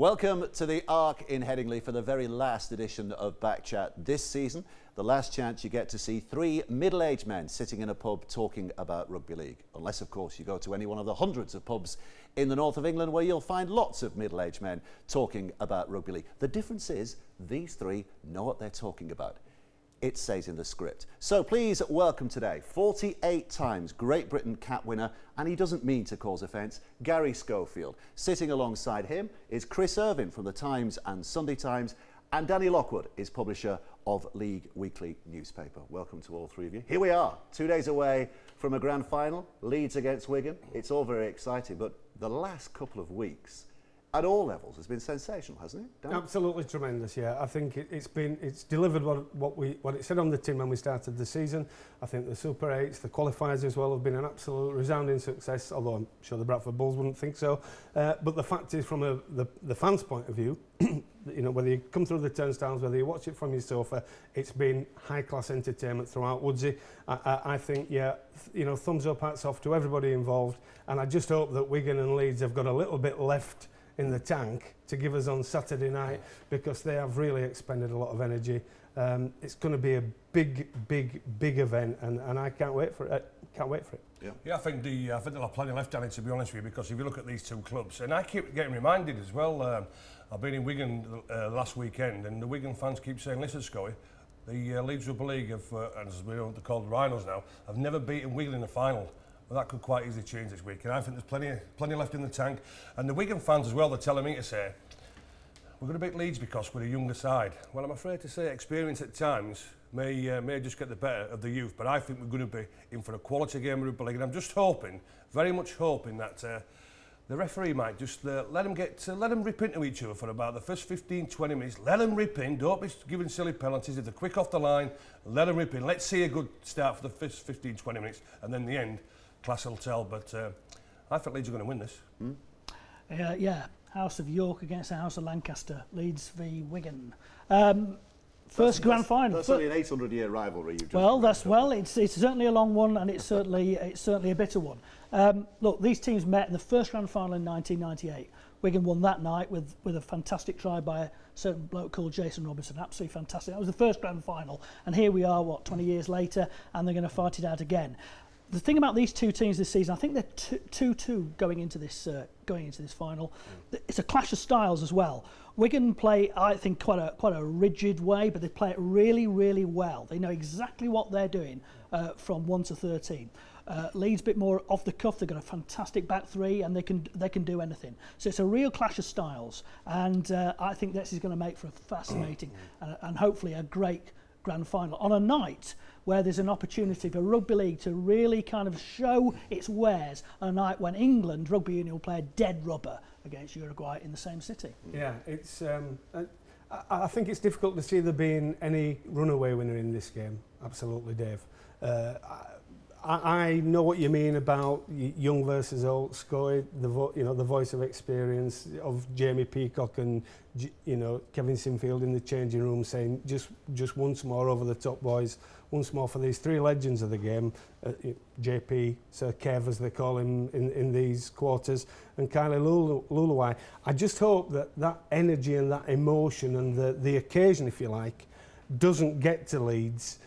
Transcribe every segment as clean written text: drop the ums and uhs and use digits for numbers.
Welcome to the Arc in Headingley for the very last edition of Backchat this season. The last chance you get to see three middle-aged men sitting in a pub talking about rugby league. Unless, of course, you go to any one of the hundreds of pubs in the north of England where you'll find lots of middle-aged men talking about rugby league. The difference is these three know what they're talking about. It says in the script. So please welcome today, 48 times Great Britain cap winner, and he doesn't mean to cause offence, Gary Schofield. Sitting alongside him is Chris Irvin from the Times and Sunday Times, and Danny Lockwood is publisher of League Weekly newspaper. Welcome to all three of you. Here we are, 2 days away from a grand final, Leeds against Wigan. It's all very exciting, but the last couple of weeks at all levels has been sensational, hasn't it, Dan? Absolutely tremendous, yeah. I think it's delivered what it said on the tin when we started the season. I think the Super 8s, the qualifiers as well, have been an absolute resounding success, although I'm sure the Bradford Bulls wouldn't think so. But the fact is, from the fans' point of view, you know, whether you come through the turnstiles, whether you watch it from your sofa, it's been high-class entertainment throughout. Woodsy, I think, yeah, you know, thumbs up, hats off to everybody involved, and I just hope that Wigan and Leeds have got a little bit left in the tank to give us on Saturday night, because they have really expended a lot of energy. It's going to be a big event, and I can't wait for it. Yeah, I think they'll have plenty left on it, to be honest with you, because if you look at these two clubs, and I keep getting reminded as well. I've been in Wigan last weekend, and the Wigan fans keep saying, "Listen, Scully, the Leeds Rugby League have, as we know, they're called Rhinos now, have never beaten Wigan in the final." Well, that could quite easily change this week, and I think there's plenty left in the tank. And the Wigan fans as well, they're telling me to say, we're going to beat Leeds because we're a younger side. Well, I'm afraid to say experience at times may just get the better of the youth, but I think we're going to be in for a quality game of rugby league, and I'm just hoping, very much hoping, that the referee might just let them rip into each other for about the first 15-20 minutes. Let them rip in, don't be giving silly penalties. If they're quick off the line, let them rip in. Let's see a good start for the first 15-20 minutes, and then the end, class will tell. But I think Leeds are going to win this. Yeah, House of York against the House of Lancaster, Leeds v Wigan. First grand final. That's only an 800-year rivalry. It's certainly a long one, and it's certainly a bitter one. Look, these teams met in the first grand final in 1998. Wigan won that night with a fantastic try by a certain bloke called Jason Robinson. Absolutely fantastic. That was the first grand final, and here we are, 20 years later, and they're going to fight it out again. The thing about these two teams this season, I think they're 2-2 going into this final. It's a clash of styles as well. Wigan play, I think, quite a rigid way, but they play it really, really well. They know exactly what they're doing from 1 to 13. Leeds a bit more off the cuff. They've got a fantastic back three, and they can do anything. So it's a real clash of styles, and I think this is going to make for a fascinating and hopefully a great grand final on a night where there's an opportunity for rugby league to really kind of show its wares, on a night when England rugby union will play a dead rubber against Uruguay in the same city. Yeah, it's. I think it's difficult to see there being any runaway winner in this game. Absolutely, Dave. I know what you mean about young versus old. Scoy, the voice of experience of Jamie Peacock and Kevin Sinfield in the changing room saying just once more over the top, boys, once more for these three legends of the game, JP, Sir Kev as they call him in these quarters, and Kylie Luluai. I just hope that energy and that emotion and the occasion, if you like, doesn't get to Leeds.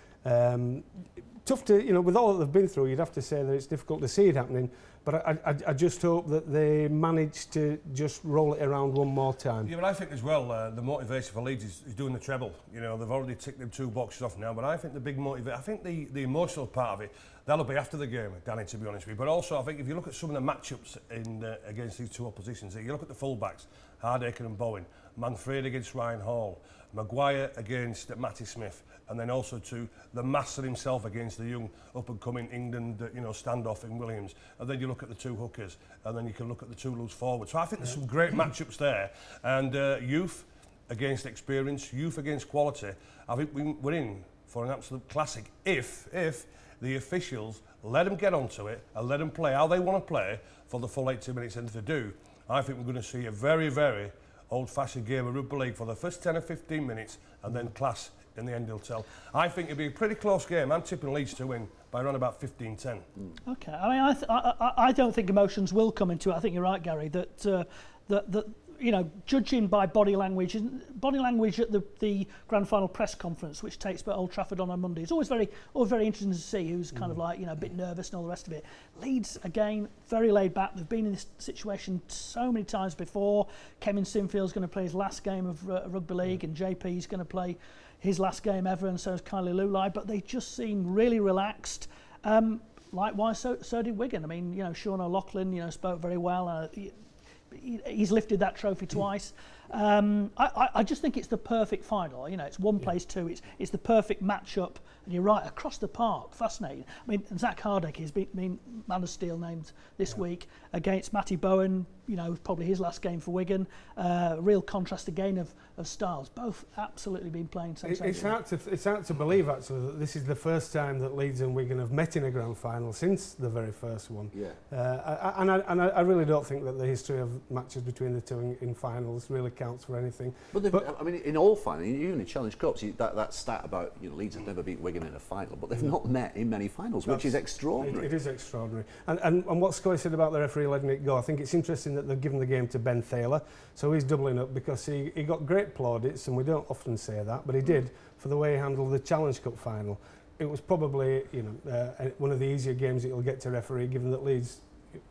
Tough to, with all that they've been through, you'd have to say that it's difficult to see it happening, but I just hope that they manage to just roll it around one more time. Yeah, but I think as well, the motivation for Leeds is doing the treble. They've already ticked them 2 boxes off now, but I think the big motivation, I think the emotional part of it, that'll be after the game, Danny, to be honest with you. But also, I think if you look at some of the matchups against these two oppositions, you look at the fullbacks, Hardacre and Bowen, Manfred against Ryan Hall, Maguire against Matty Smith, and then also to the master himself against the young up-and-coming England, standoff in Williams. And then you look at the 2 hookers, and then you can look at the 2 loose forwards. So I think there's some great matchups there. And youth against experience, youth against quality. I think we're in for an absolute classic if the officials let them get onto it and let them play how they want to play for the full 80 minutes. And if they do, I think we're going to see a very, very old-fashioned game of rugby league for the first 10 or 15 minutes, and then class in the end will tell. I think it'll be a pretty close game. I'm tipping Leeds to win by around about 15-10. Okay, I mean, I don't think emotions will come into it. I think you're right, Gary, that you know, judging by body language at the grand final press conference, which takes place at Old Trafford on a Monday, it's always very interesting to see who's kind of like, you know, a bit nervous and all the rest of it. Leeds, again, very laid back. They've been in this situation so many times before. Kevin Sinfield's going to play his last game of Rugby League, and JP's going to play his last game ever, and so is Kylie Lulai, but they just seem really relaxed. Likewise, so did Wigan. I mean, you know, Sean O'Loughlin, you know, spoke very well. He's lifted that trophy twice. I just think it's the perfect final. You know, it's one plays two. It's the perfect match-up. And you're right, across the park, fascinating. I mean, Zach Hardacre has been Man of Steel named this week against Matty Bowen. You know, probably his last game for Wigan. Real contrast again of styles. Both absolutely been playing sensationally. It's hard to believe actually that this is the first time that Leeds and Wigan have met in a grand final since the very first one. Yeah. I really don't think that the history of matches between the two in finals really counts for anything. But I mean, in all finals, even in Challenge Cups, that stat about, you know, Leeds have never beat Wigan in a final, but they've not met in many finals, which is extraordinary. It is extraordinary. And what Scully said about the referee letting it go, I think it's interesting that they've given the game to Ben Thaler, so he's doubling up because he got great plaudits, and we don't often say that, but he did for the way he handled the Challenge Cup final. It was probably, you know, one of the easier games that you'll get to referee, given that Leeds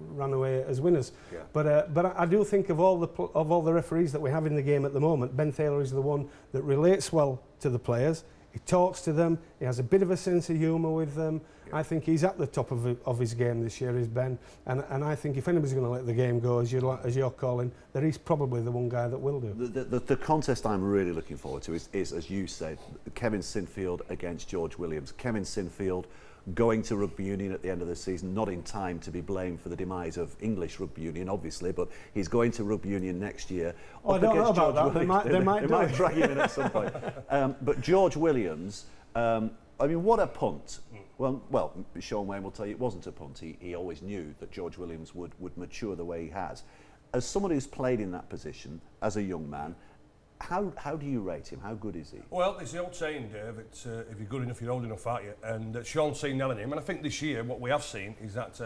ran away as winners. Yeah. But I do think of all the referees that we have in the game at the moment, Ben Thaler is the one that relates well to the players. He talks to them. He has a bit of a sense of humour with them. Yeah. I think he's at the top of his game this year, is Ben. And I think if anybody's going to let the game go, as you're calling, that he's probably the one guy that will do. The contest I'm really looking forward to is, as you said, Kevin Sinfield against George Williams. Kevin Sinfield going to rugby union at the end of the season, not in time to be blamed for the demise of English rugby union, obviously, but he's going to rugby union next year. I don't know about that. They might drag him in at some point. But George Williams, I mean, what a punt. Well, Sean Wayne will tell you it wasn't a punt. He always knew that George Williams would mature the way he has. As someone who's played in that position as a young man, how do you rate him? How good is he? Well, it's the old saying, Dave, it's, if you're good enough, you're old enough, aren't you? And Sean's seen that in him. And I think this year, what we have seen is that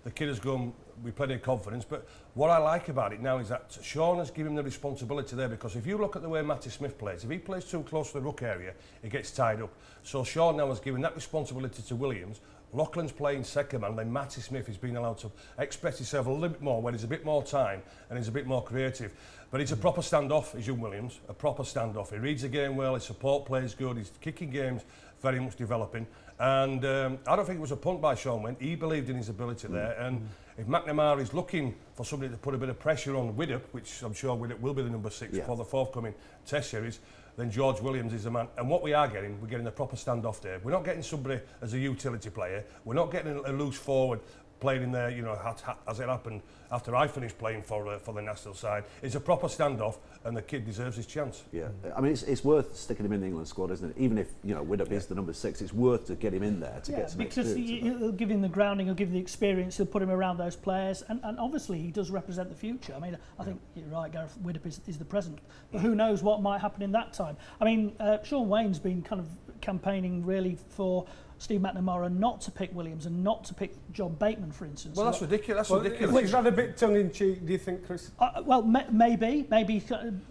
the kid has gone with plenty of confidence. But what I like about it now is that Sean has given him the responsibility there, because if you look at the way Matty Smith plays, if he plays too close to the ruck area, he gets tied up. So Sean now has given that responsibility to Williams. Laughlin's playing second man, then Matty Smith is being allowed to express himself a little bit more when there's a bit more time and he's a bit more creative. But he's a proper standoff, is young Williams, a proper standoff. He reads the game well, his support plays good, his kicking game's very much developing. And I don't think it was a punt by Sean Wayne. He believed in his ability there. And if McNamara is looking for somebody to put a bit of pressure on Widdop, which I'm sure Widdop will be the number 6 for the forthcoming Test series, then George Williams is the man. And what we are getting, we're getting a proper standoff there. We're not getting somebody as a utility player. We're not getting a loose forward playing in there, you know, as it happened after I finished playing for the national side. It's a proper standoff, and the kid deserves his chance. Yeah, I mean, it's worth sticking him in the England squad, isn't it? Even if, you know, Widdop is the number 6, it's worth to get him in there to get some experience. Because he'll give him the grounding, he'll give the experience, he'll put him around those players, and obviously he does represent the future. I mean, I think you're right, Gareth, Widdop is the present, but who knows what might happen in that time. I mean, Sean Wayne's been kind of campaigning really for Steve McNamara not to pick Williams and not to pick John Bateman, for instance. Well, that's ridiculous. That's ridiculous. Is that a bit tongue-in-cheek, do you think, Chris? Well, maybe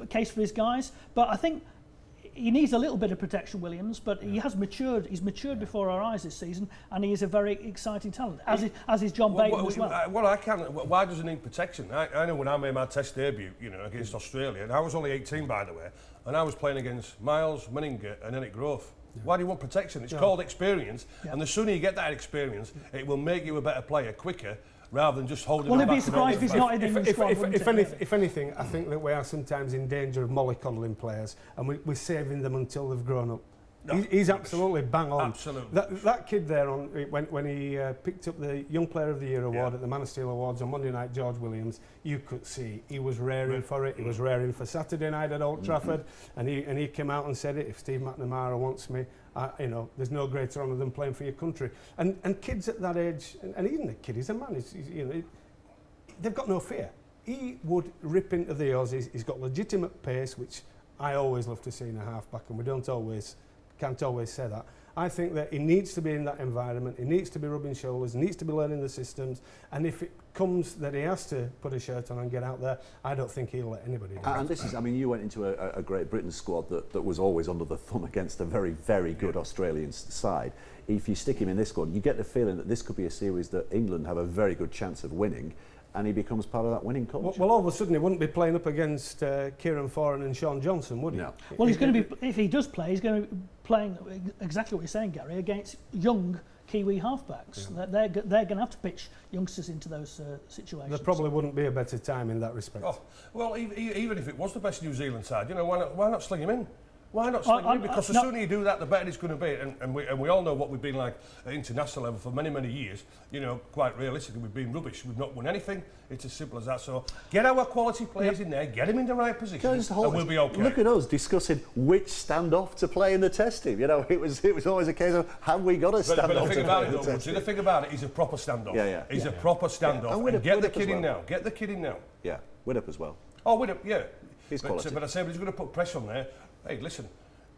a case for his guys, but I think he needs a little bit of protection, Williams, but he has matured. He's matured before our eyes this season, and he is a very exciting talent, as is John Bateman as well. Why does he need protection? I know when I made my Test debut, you know, against Australia, and I was only 18, by the way, and I was playing against Miles, Meninga, and Eric Grove. Why do you want protection? It's called experience, and the sooner you get that experience, it will make you a better player quicker, rather than just holding. Well, it'd be surprised if he's not in the squad. If anything, I think that we are sometimes in danger of mollycoddling players, and we're saving them until they've grown up. No, he's absolutely bang on. Absolutely. That kid there, when he picked up the Young Player of the Year award at the Man of Steel Awards on Monday night, George Williams, you could see he was raring for it. He was raring for Saturday night at Old Trafford, and he came out and said it. If Steve McNamara wants me, you know, there's no greater honour than playing for your country. And kids at that age, and even a kid, he's a man. He's, you know, they've got no fear. He would rip into the Aussies. He's got legitimate pace, which I always love to see in a half-back, and we can't always say that. I think that he needs to be in that environment, he needs to be rubbing shoulders, he needs to be learning the systems, and if it comes that he has to put a shirt on and get out there, I don't think he'll let anybody down. And this is, I mean, you went into a Great Britain squad that was always under the thumb against a very, very good Australian side. If you stick him in this squad, you get the feeling that this could be a series that England have a very good chance of winning, and he becomes part of that winning culture. Well, all of a sudden he wouldn't be playing up against Kieran Foran and Sean Johnson, would he? No. Well, he's going to be, if he does play, he's going to be playing exactly what you're saying, Gary, against young Kiwi halfbacks. Yeah. They're going to have to pitch youngsters into those situations. There probably wouldn't be a better time in that respect. Oh, well, even if it was the best New Zealand side, you know, why not sling him in? Why not sling him in? Because the sooner you do that, the better it's going to be. And we all know what we've been like at international level for many, many years. You know, quite realistically, we've been rubbish. We've not won anything. It's as simple as that. So get our quality players in there, get them in the right position, and we'll be okay. Look at us discussing which standoff to play in the test team. You know, it was always a case of, have we got a standoff? But the thing about it, though, the thing about it, he's a proper standoff. Yeah. He's a proper standoff. And get the kid in now. Get the kid in now. Yeah, Widdop as well. Oh, Widdop, yeah. He's quality. But I say, but he's going to put pressure on there. Hey, listen.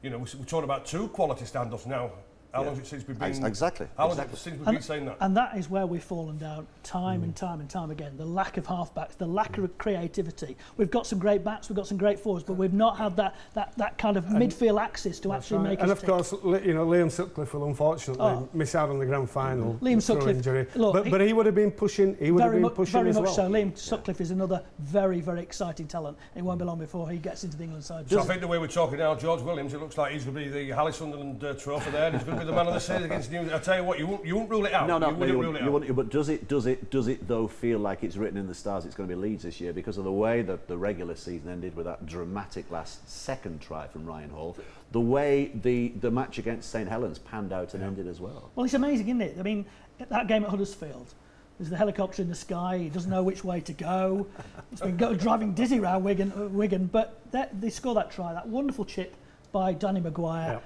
You know, we're talking about 2 quality standoffs now. How long has it since we've been... Exactly. How long has it since we've been saying that? And that is where we've fallen down time and time and time again. The lack of halfbacks, the lack of creativity. We've got some great backs, we've got some great forwards, but we've not had that kind of midfield axis to actually make us And of tick. course, you know, Liam Sutcliffe will unfortunately miss out on the grand final. Liam Sutcliffe, injury. look, but he would have been pushing. He would have been pushing very as much well. so. Liam Sutcliffe is another very, very exciting talent. It won't be long before he gets into the England side. So I think the way we're talking now, George Williams, it looks like he's going to be the Halle Sunderland trophy there, and he's going to be the man of the series against New. I tell you what, you won't rule it out. No, you wouldn't rule it out. But does it though feel like it's written in the stars? It's going to be Leeds this year because of the way that the regular season ended with that dramatic last second try from Ryan Hall. The way the match against St Helens panned out and ended as well. Well, it's amazing, isn't it? I mean, that game at Huddersfield. There's the helicopter in the sky. He doesn't know which way to go. It's been driving dizzy around Wigan. But they score that try, that wonderful chip by Danny Maguire. Yeah.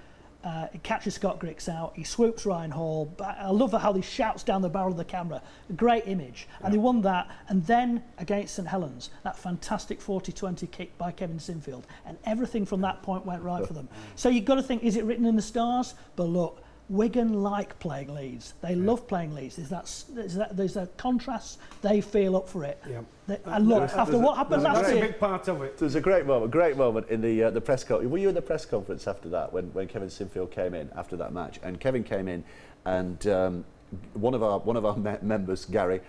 It catches Scott Griggs out. He swoops Ryan Hall. I love how he shouts down the barrel of the camera. A great image. And they won that. And then against St Helens, that fantastic 40-20 kick by Kevin Sinfield. And everything from that point went right for them. So you've got to think, is it written in the stars? But look, Wigan like playing Leeds. They love playing Leeds. There's a contrast. They feel up for it. Yeah. And look, after what happened last year, That's a big part of it. There's a great moment in the press conference. Were you in the press conference after that when Kevin Sinfield came in after that match? And Kevin came in, and one of our members, Gary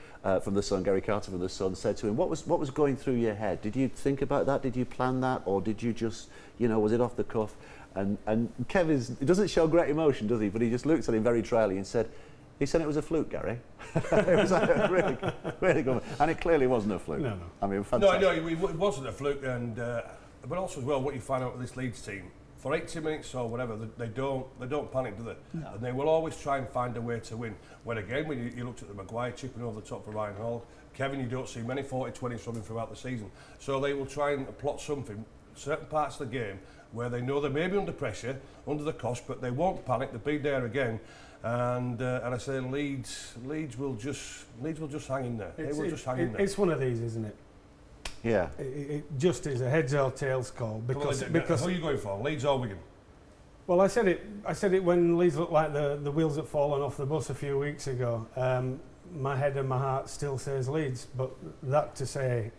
from the Sun, Gary Carter from the Sun, said to him, "What was going through your head? Did you think about that? Did you plan that, or did you just, was it off the cuff?" And Kevin doesn't show great emotion, does he? But he just looked at him very dryly and said, "He said it was a fluke, Gary." It was like really, really good, and it clearly wasn't a fluke. No. I mean, fantastic. No, it wasn't a fluke, and but also as well, what you find out with this Leeds team, for 80 minutes or whatever, they don't panic, do they? No. And they will always try and find a way to win. When again, when you looked at the Maguire chipping over the top for Ryan Hall, Kevin, you don't see many 40-20s from him throughout the season. So they will try and plot something, certain parts of the game, where they know they may be under pressure, under the cost, but they won't panic. They'll be there again, and I say Leeds will just hang in there. They will just hang in there. It's one of these, isn't it? Yeah. It just is a heads or tails call because who are you going for, Leeds or Wigan? Well, I said it when Leeds looked like the wheels had fallen off the bus a few weeks ago. My head and my heart still says Leeds, but that to say,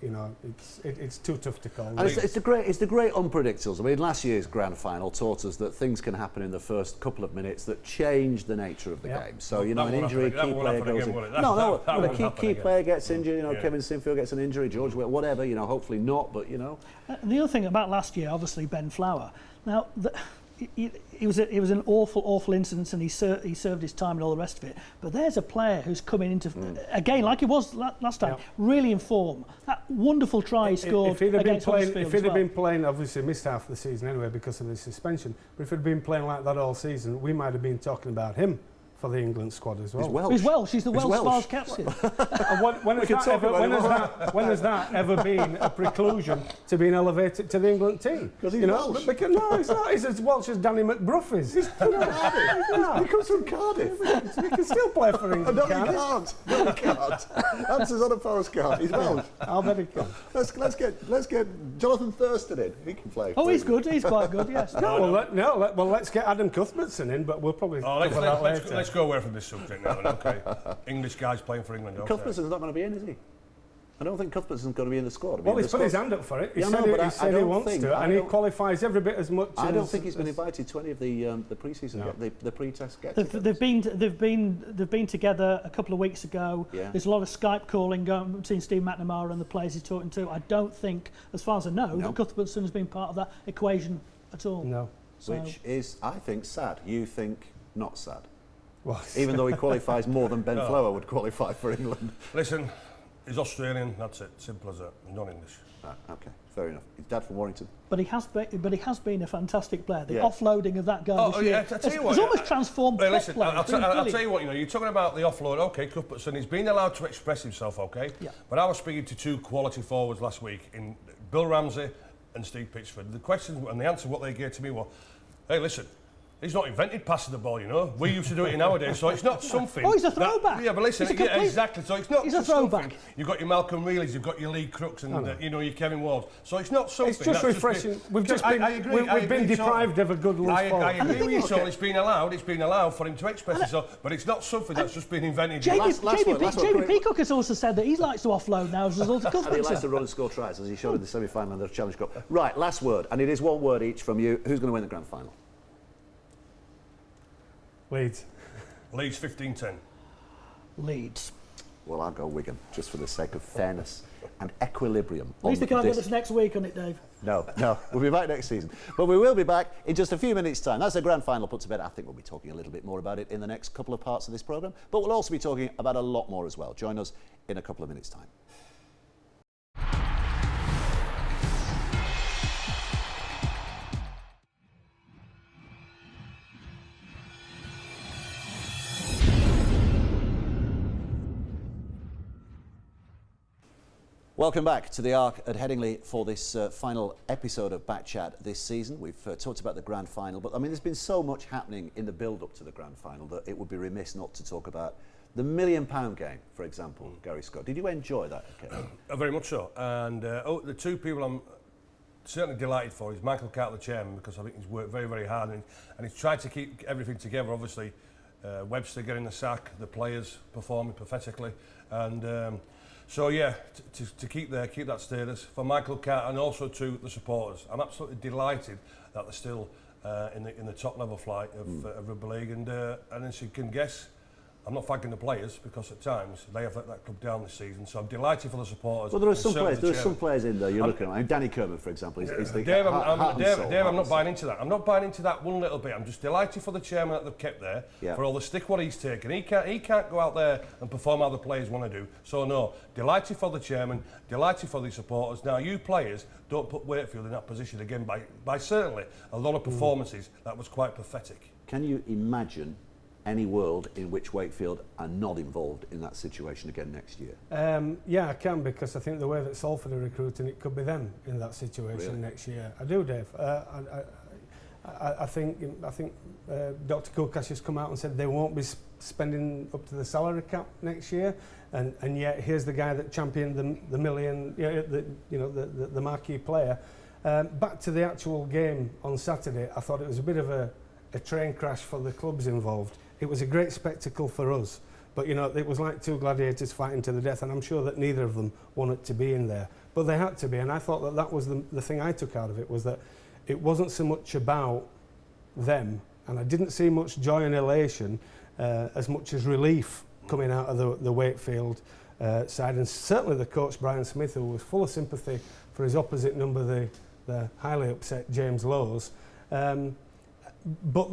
it's too tough to call. And it's the great unpredictables. I mean, last year's grand final taught us that things can happen in the first couple of minutes that change the nature of the game. So an injury, key player goes in. A key player gets injured. Kevin Sinfield gets an injury, George, whatever. Hopefully not, but The other thing about last year, obviously, Ben Flower. Now. It was an awful incident, and he served his time and all the rest of it. But there's a player who's coming into again like he was last time, really in form. That wonderful try he scored against Huddersfield. If he'd have been playing, obviously missed half the season anyway because of the suspension. But if he'd been playing like that all season, we might have been talking about him for the England squad as well. He's Welsh. He's Welsh. He's the He's Welsh Welsh. Stars captain. And when has that ever been a preclusion to being elevated to the England team? Because he's Welsh. Because, no, he's not. He's as Welsh as Danny McBruff is. He comes from Cardiff. He can still play for England. No, he can't he? can't. No, he can't. Answers on a postcard. He's Welsh. I'll bet he can. Let's get Jonathan Thurston in. He can play. Oh, he's good. He's quite good. Yes. Let's get Adam Cuthbertson in, but we'll probably cover that later. Let's go away from this subject now. Okay, English guys playing for England. Okay. Cuthbertson's not going to be in, is he? I don't think Cuthbertson's going to be in the squad. Well, he's put his hand up for it. He Yeah, said, no, but he I said he don't wants think- to, I and he don't- qualifies every bit as much. I don't as- think he's been as- invited to any of the pre-season, No. the pre-test gets. They've been together a couple of weeks ago. Yeah. There's a lot of Skype calling going between Steve McNamara and the players he's talking to. I don't think, as far as I know, No. that Cuthbertson has been part of that equation at all. No. So, Which is, I think, sad. You think not sad. Well, Even though he qualifies more than Ben No. Flower would qualify for England. Listen, he's Australian. That's it. Simple as that. Not English. Ah, okay, fair enough. His dad from Warrington. but he has been a fantastic player. The Yeah. offloading of that guy Oh, this yeah, year I tell has, you what, has almost transformed Hey, top listen, play. I'll It's been tell brilliant. you what, you're talking about the offload. Okay, Cuthbertson, he's been allowed to express himself, okay? Yeah. But I was speaking to two quality forwards last week, in Bill Ramsey and Steve Pitchford. The question and the answer, what they gave to me was, hey, listen, he's not invented passing the ball, you know. We used to do it nowadays, so it's not something. Oh, he's a throwback. Yeah, but listen, He's a yeah, complete- exactly. So it's not he's a just something. throwback. You've got your Malcolm Reilly's, you've got your Lee Crooks, and your Kevin Walls. So it's not something. it's just that's refreshing. We've just I been, agree, we've I been agree, deprived of a good loose I forward. agree with you, is- so it's been allowed for him to express himself, but it's not something that's just been invented. Jamie, Last one, Jamie Craig. Peacock has also said that he likes to offload now as a result of And he likes to Cuthbertson. run and score tries, as he showed in the semi-final of the Challenge Cup. Right, last word, and it is one word each from you. Who's going to win the grand final? Leeds. Leeds 15-10. Leeds. Well, I'll go Wigan, just for the sake of fairness and equilibrium. At least they can't get us next week on it, Dave. No, we'll be back next season. But we will be back in just a few minutes' time. That's the grand final put to bed. I think we'll be talking a little bit more about it in the next couple of parts of this programme. But we'll also be talking about a lot more as well. Join us in a couple of minutes' time. Welcome back to the Arc at Headingley for this final episode of Back Chat this season. We've talked about the grand final, but I mean, there's been so much happening in the build-up to the grand final that it would be remiss not to talk about the £1 million game, for example, Gary Scott. Did you enjoy that? Okay. Very much so. And the two people I'm certainly delighted for is Michael Carter, the chairman, because I think he's worked very, very hard and he's tried to keep everything together. Obviously, Webster getting the sack, the players performing pathetically, and so yeah, to keep that status for Michael Carter and also to the supporters. I'm absolutely delighted that they're still in the top level flight of Rugby League, and as you can guess, I'm not thanking the players because at times they have let that club down this season. So I'm delighted for the supporters. Well, there are and some certainly players. the There are some chairman. players in there you're looking at. I mean, Danny Kerman, for example, is the Dave, heart and soul, Dave, I'm not heart buying and into that. I'm not buying into that one little bit. I'm just delighted for the chairman that they've kept there, Yeah. for all the stick what he's taken. He can't go out there and perform how the players want to do. So no, delighted for the chairman, delighted for the supporters. Now you players don't put Wakefield in that position again by certainly a lot of performances that was quite pathetic. Can you imagine any world in which Wakefield are not involved in that situation again next year? Yeah, I can, because I think the way that Salford are recruiting, it could be them in that situation Really? next year. I do, Dave. I think Dr. Kulkash has come out and said they won't be spending up to the salary cap next year, and yet here's the guy that championed the million, the marquee player. Back to the actual game on Saturday, I thought it was a bit of a train crash for the clubs involved. It was a great spectacle for us, but it was like two gladiators fighting to the death, and I'm sure that neither of them wanted to be in there, but they had to be. And I thought that was the thing I took out of it, was that it wasn't so much about them, and I didn't see much joy and elation as much as relief coming out of the Wakefield side, and certainly the coach Brian Smith, who was full of sympathy for his opposite number, the highly upset James Lowes. But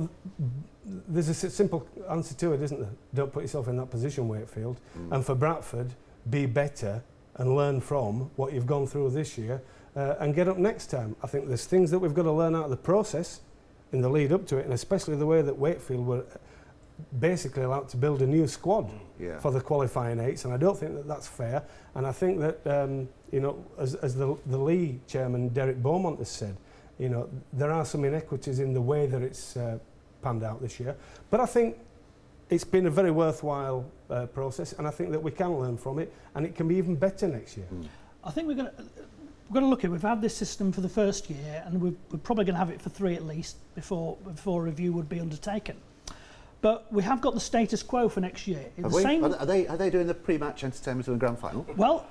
there's a simple answer to it, isn't there? Don't put yourself in that position, Wakefield. And for Bradford, be better and learn from what you've gone through this year and get up next time. I think there's things that we've got to learn out of the process in the lead up to it, and especially the way that Wakefield were basically allowed to build a new squad for the qualifying eights, and I don't think that that's fair. And I think that as the league chairman Derek Beaumont has said, there are some inequities in the way that it's panned out this year. But I think it's been a very worthwhile process, and I think that we can learn from it, and it can be even better next year. I think we're going to look at it. We've had this system for the first year, and we're probably going to have it for 3 at least before a review would be undertaken. But we have got the status quo for next year. Are they doing the pre-match entertainment in the grand final? Well,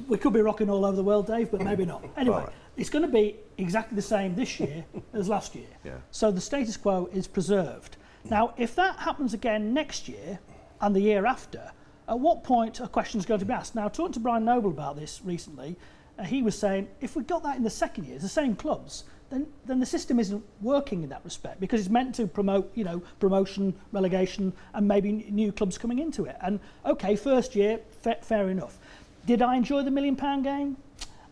we could be rocking all over the world, Dave, but maybe not. Anyway, it's going to be exactly the same this year as last year. Yeah. So the status quo is preserved. Now, if that happens again next year and the year after, at what point a question is going to be asked? Now, talking to Brian Noble about this recently, he was saying if we got that in the second year, the same clubs, then the system isn't working in that respect, because it's meant to promote, promotion, relegation, and maybe new clubs coming into it. And okay, first year, fair enough. Did I enjoy the £1 million game?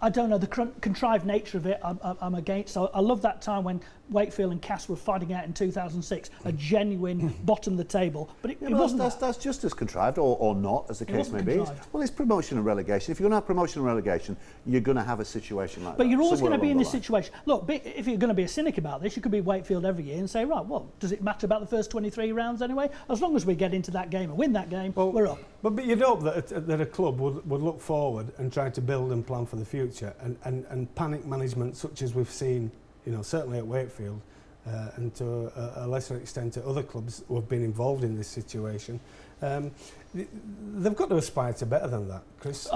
I don't know, the contrived nature of it I'm against. So I love that time when Wakefield and Cass were fighting out in 2006, a genuine bottom of the table. But it wasn't that's just as contrived, or not, as the case may be. Well, it's promotion and relegation. If you're going to have promotion and relegation, you're going to have a situation like that. But you're always going to be in this situation. Look, if you're going to be a cynic about this, you could be Wakefield every year and say, right, well, does it matter about the first 23 rounds anyway? As long as we get into that game and win that game, we're up. But you'd hope that a club would look forward and try to build and plan for the future, and panic management such as we've seen, certainly at Wakefield, and to a lesser extent at other clubs who have been involved in this situation. They've got to aspire to better than that, Chris.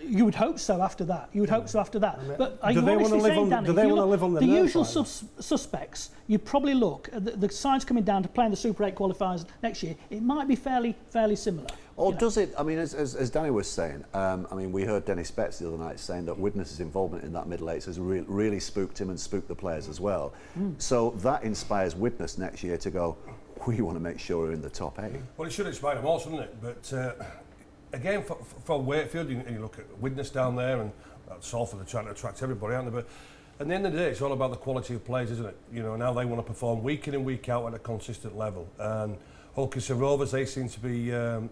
You would hope so after that. You would hope so after that. But are do you they want to live saying, on? Danny, Do they want to live on the usual suspects? You'd probably look at the sides coming down to playing the Super 8 qualifiers next year. It might be fairly similar. Or does it? I mean, as Danny was saying, we heard Dennis Betts the other night saying that Widnes' involvement in that middle eights has really spooked him and spooked the players as well. So that inspires Widnes next year to go, we want to make sure we're in the top 8. Well, it should inspire them all, shouldn't it? But again, for Wakefield, you look at Widnes down there, and that's Salford, they're trying to attract everybody, aren't they? But at the end of the day, it's all about the quality of players, isn't it? Now they want to perform week in and week out at a consistent level. And Hulkison Rovers, they seem to be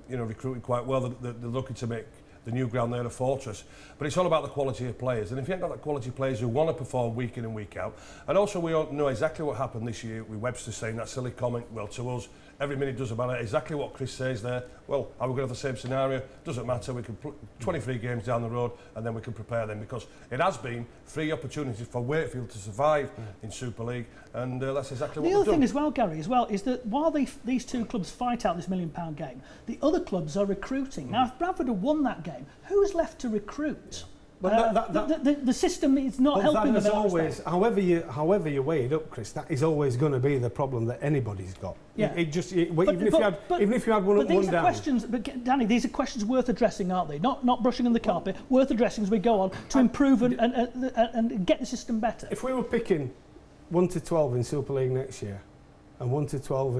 recruiting quite well. They're looking to make the new ground there a fortress. But it's all about the quality of players. And if you haven't got that quality of players who want to perform week in and week out, and also we all know exactly what happened this year with Webster saying that silly comment, well, to us, every minute doesn't matter. Exactly what Chris says there. Well, are we going to have the same scenario? Doesn't matter. We can put 23 games down the road and then we can prepare them, because it has been 3 opportunities for Wakefield to survive in Super League, and that's exactly what we've done. The other thing as well, Gary, is that while these two clubs fight out this £1 million game, the other clubs are recruiting. Now, if Bradford had won that game, who's left to recruit? But the system is not helping them. Always, however you weigh it up, Chris, that is always going to be the problem that anybody's got. Yeah. Even if you had one down. But Danny, these are questions worth addressing, aren't they? Not brushing on the carpet. Worth addressing as we go on to improve and get the system better. If we were picking 1 to 12 in Super League next year, and 1 to 12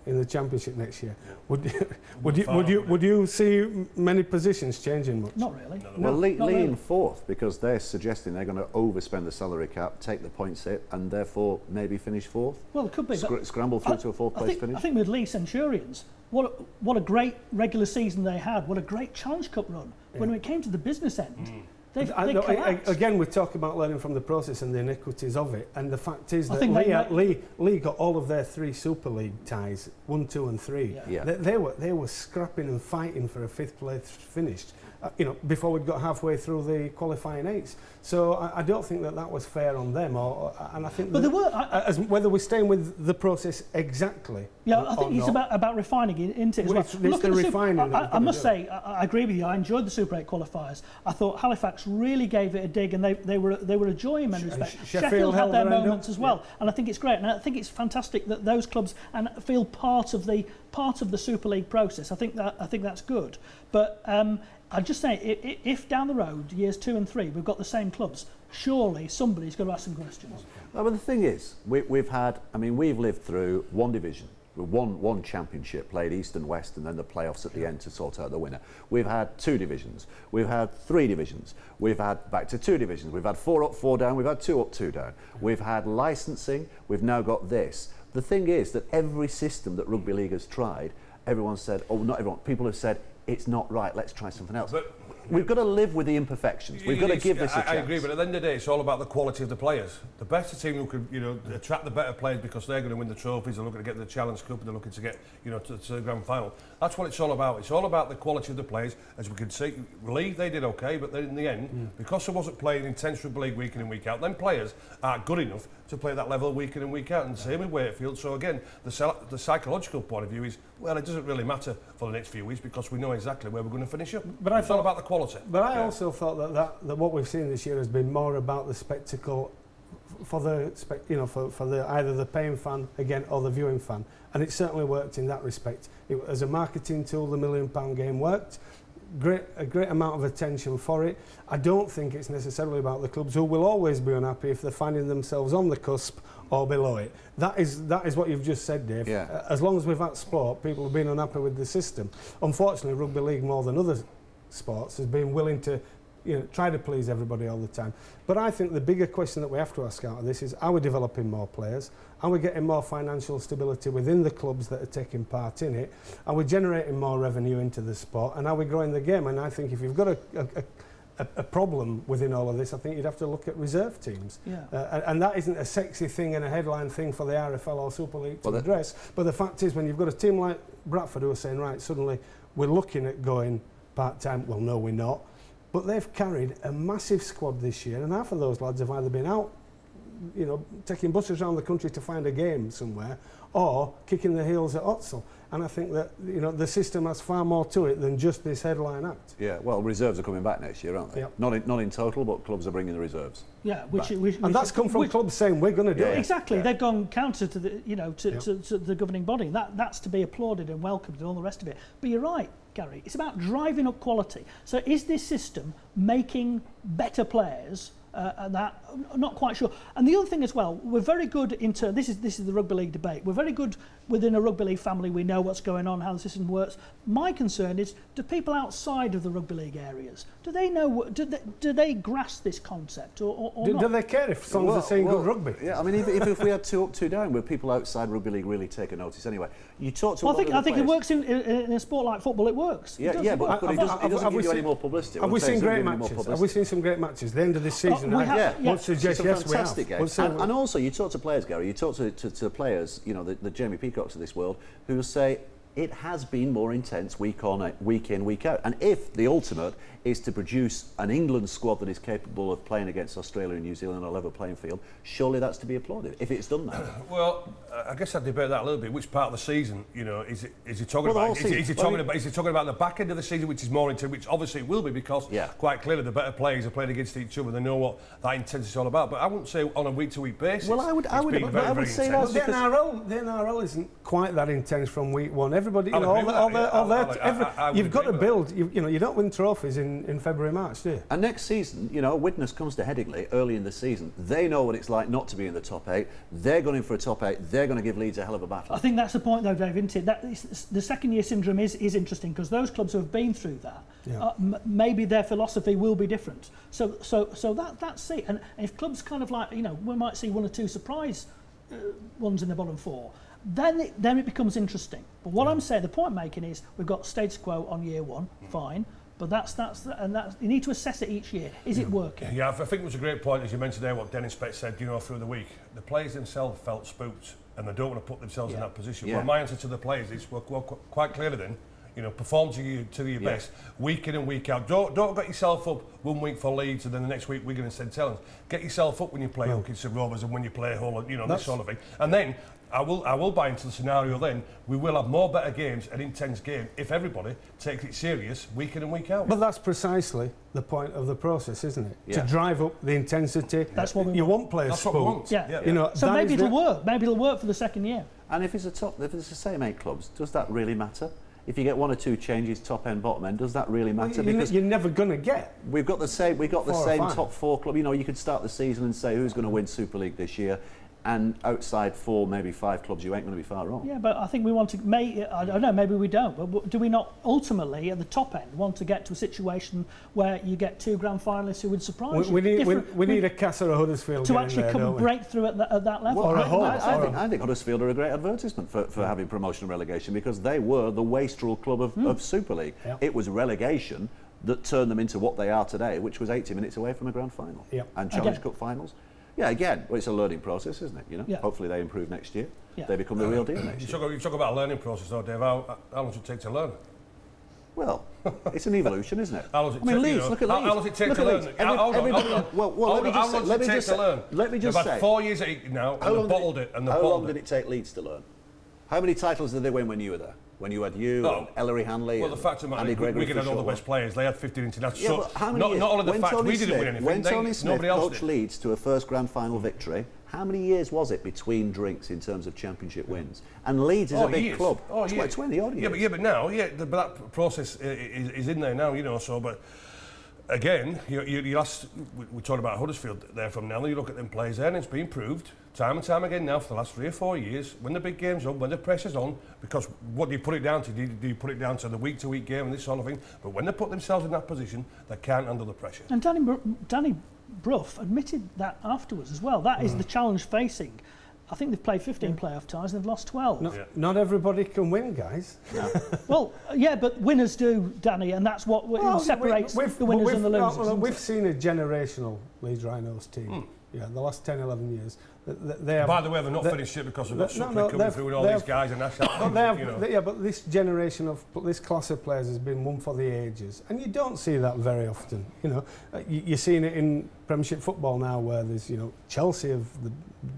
in the Championship next year, would you see many positions changing much? Not really. Well, Lee in 4th, because they're suggesting they're going to overspend the salary cap, take the points hit, and therefore maybe finish 4th. Well, it could be. Scramble through to a 4th place finish. I think with Lee Centurions, what a great regular season they had. What a great Challenge Cup run. When it came to the business end. Again, we're talking about learning from the process and the iniquities of it, and the fact is that Lee got all of their 3 Super League ties, 1, 2 and 3. Yeah. They were scrapping and fighting for a 5th place finish, before we'd got halfway through the qualifying 8s. So I don't think that was fair on them, and I think whether we're staying with the process exactly. Yeah, I think it's about refining it into it as well. It's the refining. I must say, I agree with you. I enjoyed the Super 8 qualifiers. I thought Halifax really gave it a dig, and they were a joy in many respects. Sheffield had their moments as well, and I think it's great. And I think it's fantastic that those clubs feel part of the Super League process. I think that's good. But I'd just say, if down the road, years 2 and 3, we've got the same clubs, surely somebody's got to ask some questions. Well, but the thing is, we've lived through 1 division. We've won 1 championship, played East and West, and then the playoffs at the end to sort out the winner. We've had 2 divisions. We've had 3 divisions. We've had back to 2 divisions. We've had 4 up, 4 down. We've had 2 up, 2 down. We've had licensing. We've now got this. The thing is that every system that Rugby League has tried, everyone said, oh, not everyone, people have said, it's not right, let's try something else. But we've got to live with the imperfections. We've got to give this a chance. I agree, but at the end of the day, it's all about the quality of the players. The better team who can, attract the better players because they're going to win the trophies, they're looking to get the Challenge Cup, and they're looking to get, to the grand final. That's what it's all about. It's all about the quality of the players. As we can see, League, they did okay, but then in the end, because they wasn't playing intense Rugby League week in and week out, then players aren't good enough to play that level week in and week out. And same with Wakefield. So again, the psychological point of view is, well, it doesn't really matter for the next few weeks because we know exactly where we're going to finish up. But it's all about the quality. But I also thought that what we've seen this year has been more about the spectacle for the either the paying fan again or the viewing fan, and it certainly worked in that respect. As a marketing tool, the £1 million game worked. A great amount of attention for it. I don't think it's necessarily about the clubs, who will always be unhappy if they're finding themselves on the cusp or below it. That is what you've just said, Dave. Yeah. As long as we've had sport, people have been unhappy with the system. Unfortunately, Rugby League, more than other sports, has been willing to try to please everybody all the time. But I think the bigger question that we have to ask out of this is, are we developing more players? Are we getting more financial stability within the clubs that are taking part in it? Are we generating more revenue into the sport? And are we growing the game? And I think if you've got a problem within all of this, I think you'd have to look at reserve teams. Yeah. And that isn't a sexy thing and a headline thing for the RFL or Super League to address. But the fact is, when you've got a team like Bradford who are saying, right, suddenly we're looking at going part-time, well, no, we're not. But they've carried a massive squad this year, and half of those lads have either been out, taking buses around the country to find a game somewhere, or kicking the heels at Otzel. And I think that the system has far more to it than just this headline act. Yeah, well, reserves are coming back next year, aren't they? Yep. Not in total, but clubs are bringing the reserves. Yeah, and that's come from clubs saying we're going to do it. Exactly, they've gone counter to the to the governing body. That's to be applauded and welcomed and all the rest of it. But you're right, Gary. It's about driving up quality. So is this system making better players? And that I'm not quite sure. And the other thing as well, we're very good into this is the rugby league debate. We're very good within a rugby league family. We know what's going on, how the system works. My concern is, do people outside of the rugby league areas, do they know? Do they grasp this concept or not? Do they care if someone's saying good rugby? Yeah, I mean, if we had 2 up, 2 down, would people outside rugby league really take a notice anyway? You talk to. Well, I think it works in a sport like football. It works. Yeah, but it doesn't give you any more publicity. Have we seen great matches? Have we seen some great matches? The end of this season. Suggest yes, fantastic we have. And also, you talk to players, Gary. You talk to players, the Jamie Peacocks of this world, who will say it has been more intense week in, week out. And if the ultimate is to produce an England squad that is capable of playing against Australia and New Zealand on a level playing field, surely that's to be applauded. If it's done that. Well, I guess I'd debate that a little bit. Which part of the season, is he talking about? Is he talking about the back end of the season, which is more into, which obviously it will be because quite clearly the better players are playing against each other. They know what that intensity is all about. But I wouldn't say on a week-to-week basis. Well, I would say that the NRL isn't quite that intense from week one. Everybody, you've got to build. You don't win trophies in February, March, do you? And next season, Widnes comes to Headingley early in the season. They know what it's like not to be in the top 8. They're going in for a top 8. They're going to give Leeds a hell of a battle. I think that's the point, though, Dave, isn't it? The second-year syndrome is interesting because those clubs who have been through that, maybe their philosophy will be different. So that's it. And if clubs kind of like, we might see 1 or 2 surprise ones in the bottom 4. Then it becomes interesting. But what I'm saying, the point I'm making is, we've got status quo on year 1, fine. But that's you need to assess it each year. Is it working? Yeah, I think it was a great point, as you mentioned there, what Dennis Spett said, through the week. The players themselves felt spooked, and they don't want to put themselves in that position. Well, my answer to the players is, quite clearly then, perform to your best, week in and week out. Don't get yourself up 1 week for Leeds and then the next week Wigan and St Helens. Get yourself up when you play Hawkinson Rovers and when you play Hull, this sort of thing. And then I will buy into the scenario then, we will have more better games, an intense game, if everybody takes it serious week in and week out. But that's precisely the point of the process, isn't it? Yeah. To drive up the intensity. That's what you want players. That's what we want. Yeah. So maybe it'll work. Maybe it'll work for the second year. And if it's the same 8 clubs, does that really matter? If you get 1 or 2 changes, top end, bottom end, does that really matter? Because you're never going to get. We've got the same top 4 club. You could start the season and say who's going to win Super League this year. and outside 4, maybe 5 clubs, you ain't going to be far wrong. Yeah, but I think we want to, I don't know, maybe we don't, but do we not ultimately, at the top end, want to get to a situation where you get 2 grand finalists who would surprise you? We need a Cass or a Huddersfield to actually come and break through at that level. Well, I think Huddersfield are a great advertisement for having promotion and relegation, because they were the wastrel club of Super League. Yeah. It was relegation that turned them into what they are today, which was 80 minutes away from a grand final and Challenge Cup finals. Yeah, again, well, it's a learning process, isn't it? You know, hopefully they improve next year. Yeah. They become the real deal next year. You talk about a learning process, though, Dave. How long does it take to learn? Well, it's an evolution, isn't it? How long does it take? Leeds, look at Leeds. How long does it take to learn? Let me just say. They've had 4 years at it now, and they've bottled it. How long did it take Leeds to learn? How many titles did they win when you were there? When you had and Ellery Hanley and the fact of the Andy matter, Gregory Wigan had all the best players. They had 15 internationals. Yeah, but how many years? Not only the fact we didn't win anything, when Tony Smith nobody else coached did. Leeds to a first grand final victory, how many years was it between drinks in terms of championship wins? And Leeds is a big club. 20 odd years. But now, but that process is in there now, you know. So, but again, you asked, we talked about Huddersfield there from now. You look at them players there, and it's been proved time and time again now for the last 3 or 4 years, when the big game's on, when the pressure's on, because what do you put it down to? Do you put it down to the week-to-week game and this sort of thing? But when they put themselves in that position, they can't handle the pressure. And Danny Brough admitted that afterwards as well. That is the challenge facing. I think they've played 15 playoff ties and they've lost 12. Not everybody can win, guys. No. Well, yeah, but winners do, Danny, and that's what separates the winners and the losers. We've seen a generational Leeds Rhinos team. Yeah, the last 10, 11 years. By the way, they're not finished it because they've got Supley coming through with all these guys and that's but this generation this class of players has been one for the ages, and you don't see that very often. You know, you're seeing it in Premiership football now, where there's Chelsea have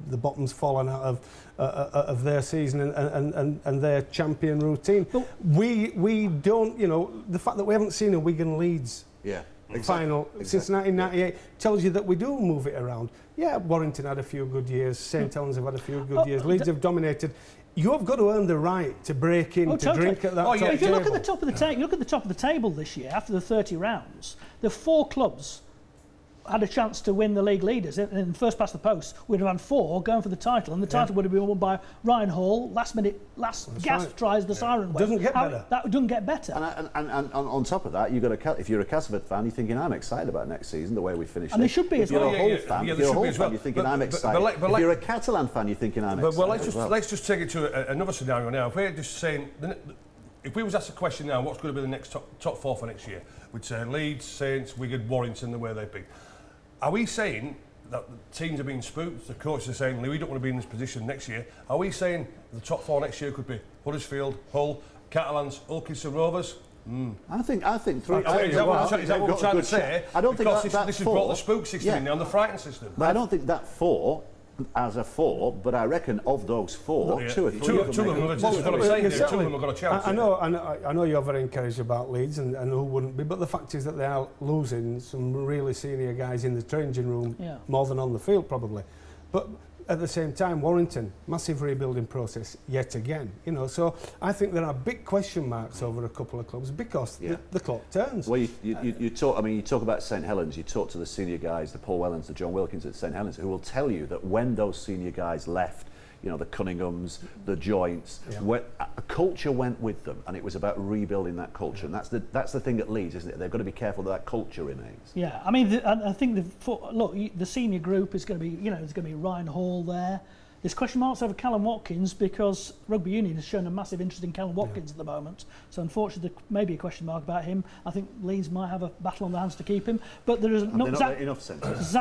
the bottoms fallen out of their season and their champion routine. But we don't, the fact that we haven't seen a Wigan Leeds final since 1998 tells you that we do move it around. Yeah, Warrington had a few good years, St Helens have had a few good years, Leeds have dominated. You have got to earn the right to break in, to drink at that top table. If you look at the top of the table, look at the top of the table this year after the 30 rounds. There are 4 clubs had a chance to win the league leaders. In the first past the post, we'd have had 4 going for the title, and the title would have been won by Ryan Hall. Last gasp tries the siren wave. Doesn't get better. That doesn't get better. And on top of that, if you're a Castleford fan, you're thinking, I'm excited about next season, the way we finished. And they should be as well. If you're a Hull fan, you're thinking, I'm excited. If you're a Catalan fan, you're thinking, I'm excited. Well, let's just take it to another scenario now. If we're just saying, if we was asked a question now, what's going to be the next top 4 for next year? We'd say Leeds, Saints, Wigan, Warrington, the way they pick. Are we saying that the teams are being spooked? The coaches are saying, we don't want to be in this position next year. Are we saying the top 4 next year could be Huddersfield, Hull, Catalans, Ulkis Rovers? I think 3. Is that what we're trying to say? I don't think this has brought the spook system in now, and the frightened system. But I don't think that 4 as a 4, but I reckon of those 4, 2 or 3 of them have got a chance. I know you're very encouraged about Leeds, and who wouldn't be, but the fact is that they are losing some really senior guys in the changing room more than on the field probably. But at the same time, Warrington, massive rebuilding process yet again. So I think there are big question marks over a couple of clubs because the clock turns. Well, you talk about St Helens. You talk to the senior guys, the Paul Wellens, the John Wilkins at St Helens, who will tell you that when those senior guys left, the Cunninghams, the Joints, a culture went with them, and it was about rebuilding that culture. And that's the thing that Leeds, isn't it? They've got to be careful that culture remains. Yeah, I mean, I think the senior group is going to be, there's going to be Ryan Hall there. There's question marks over Callum Watkins because Rugby Union has shown a massive interest in Callum Watkins at the moment. So unfortunately, there may be a question mark about him. I think Leeds might have a battle on their hands to keep him. But there is enough centres.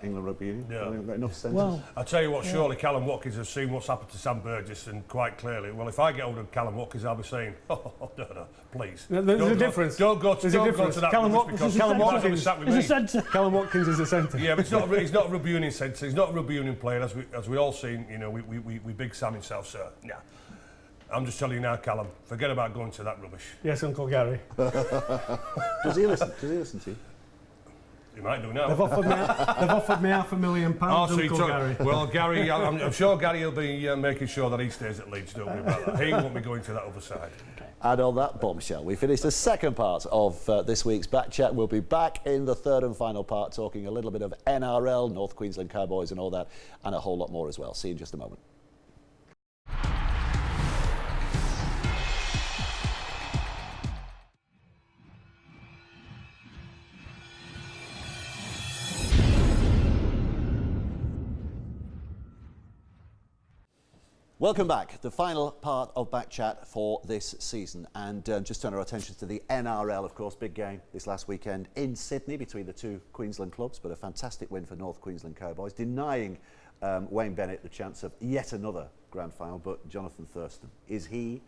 England Rugby Union. Yeah. Enough centres. Well, I'll tell you what. Surely Callum Watkins has seen what's happened to Sam Burgess, and quite clearly, well, if I get hold of Callum Watkins, I'll be saying, no, please. There's a difference. Don't go to that. Callum Watkins is a centre. Callum Watkins is a centre. Yeah, but he's not a Rugby Union centre. He's not a Rugby Union player, as we all seen. We big Sam himself, so yeah. I'm just telling you now, Callum, forget about going to that rubbish. Yes, Uncle Gary. Does he listen to you? He might do now. They've offered me £500,000, Uncle Gary. Well, Gary, I'm sure Gary will be making sure that he stays at Leeds, don't worry about that. He won't be going to that other side. And on that bombshell, we finish the second part of this week's Back Chat. We'll be back in the third and final part, talking a little bit of NRL, North Queensland Cowboys and all that, and a whole lot more as well. See you in just a moment. Welcome back. The final part of Back Chat for this season, and just turn our attention to the NRL, of course. Big game this last weekend in Sydney between the two Queensland clubs, but a fantastic win for North Queensland Cowboys, denying Wayne Bennett the chance of yet another grand final. But Jonathan Thurston, is he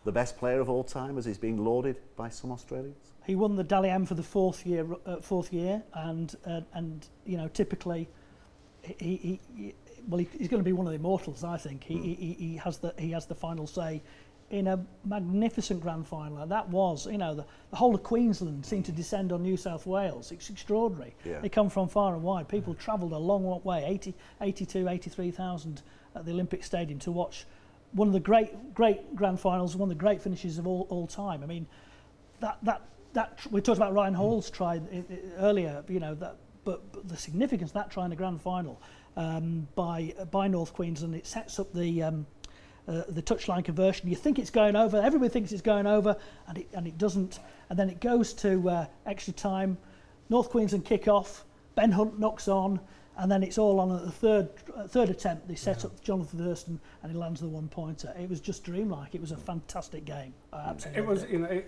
the best player of all time, as he's being lauded by some Australians? He won the Dally M for the fourth year, and you know, typically he's going to be one of the immortals. I think he has the final say in a magnificent grand final. And that was, you know, the whole of Queensland seemed to descend on New South Wales. It's extraordinary. Yeah. They come from far and wide. People travelled a long way, 83,000 at the Olympic Stadium to watch one of the great grand finals, one of the great finishes of all time. I mean, that we talked about Ryan Hall's try earlier, you know, that, but the significance of that try in the grand final by North Queensland, it sets up the touchline conversion. You think it's going over, everybody thinks it's going over, and it doesn't. And then it goes to extra time. North Queensland kick off. Ben Hunt knocks on, and then it's all on at the third attempt. They set up Jonathan Thurston, and he lands the 1 pointer. It was just dreamlike. It was a fantastic game. Absolutely. It was, you know,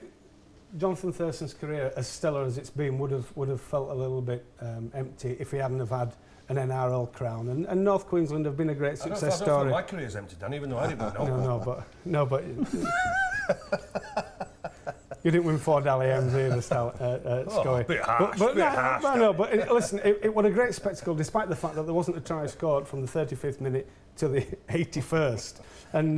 Jonathan Thurston's career, as stellar as it's been, would have felt a little bit empty if he hadn't have had an NRL crown. And North Queensland have been a great success story. I don't feel my career's empty, Dan, even though I didn't know. No, but you didn't win 4 Dally M's either, Scully. A bit harsh, but listen, it was a great spectacle, despite the fact that there wasn't a try scored from the 35th minute to the 81st. And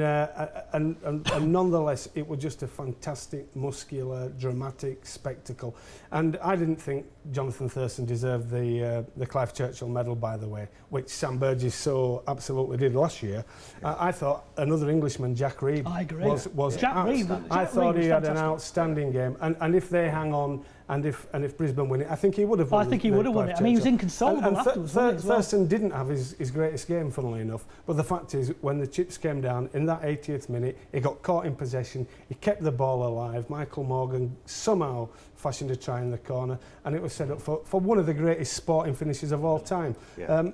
nonetheless, it was just a fantastic, muscular, dramatic spectacle. And I didn't think Jonathan Thurston deserved the Clive Churchill medal, by the way, which Sam Burgess so absolutely did last year. I thought another Englishman, Jack Reed, I agree. was Jack Reed, I thought he had an outstanding game. And if they hang on, and if Brisbane win it, I think he would have won it. I think he would have won it. I mean, he was inconsolable afterwards. Thurston didn't have his greatest game, funnily enough. But the fact is, when the chips came down in that 80th minute, he got caught in possession. He kept the ball alive. Michael Morgan somehow fashioned a try in the corner, and it was set up for one of the greatest sporting finishes of all time. Yeah.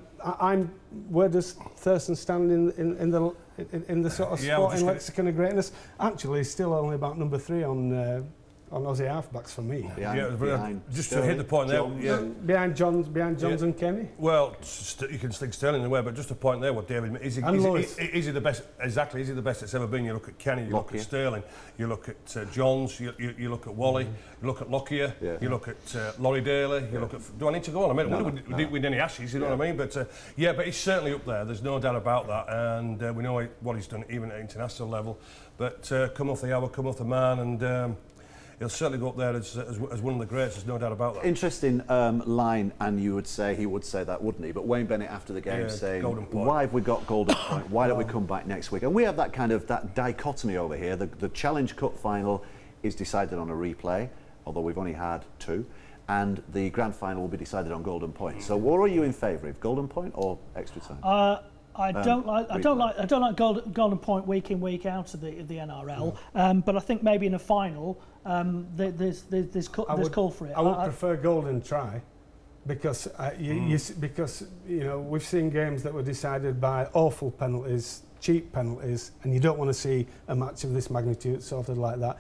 Where does Thurston stand in the sort of sporting lexicon of greatness? Actually, he's still only about number 3 on Aussie halfbacks for me. Behind just to hit the point there. Behind Johns and Kenny. Well, you can stick Sterling in the way, but just a point there. What David is he the best? Exactly, is he the best it's ever been? You look at Kenny, you look at Sterling, you look at Johns, you look at Wally, you look at Lockyer, you look at Laurie Daly, you look at. Do I need to go on? I mean, we didn't win any Ashes, you know what I mean? But but he's certainly up there. There's no doubt about that, and we know what he's done even at international level. But come off the hour, come off the man, and. He'll certainly go up there as one of the greats, there's no doubt about that. Interesting line, and he would say that, wouldn't he? But Wayne Bennett after the game saying, why have we got Golden Point? Why don't we come back next week? And we have that kind of that dichotomy over here. The Challenge Cup final is decided on a replay, although we've only had 2. And the grand final will be decided on Golden Point. So what are you in favour of, Golden Point or extra time? I don't like Golden Point week in, week out of the NRL. But I think maybe in a final there's call for it. I would prefer golden try, because because you know, we've seen games that were decided by awful penalties, cheap penalties, and you don't want to see a match of this magnitude sorted like that.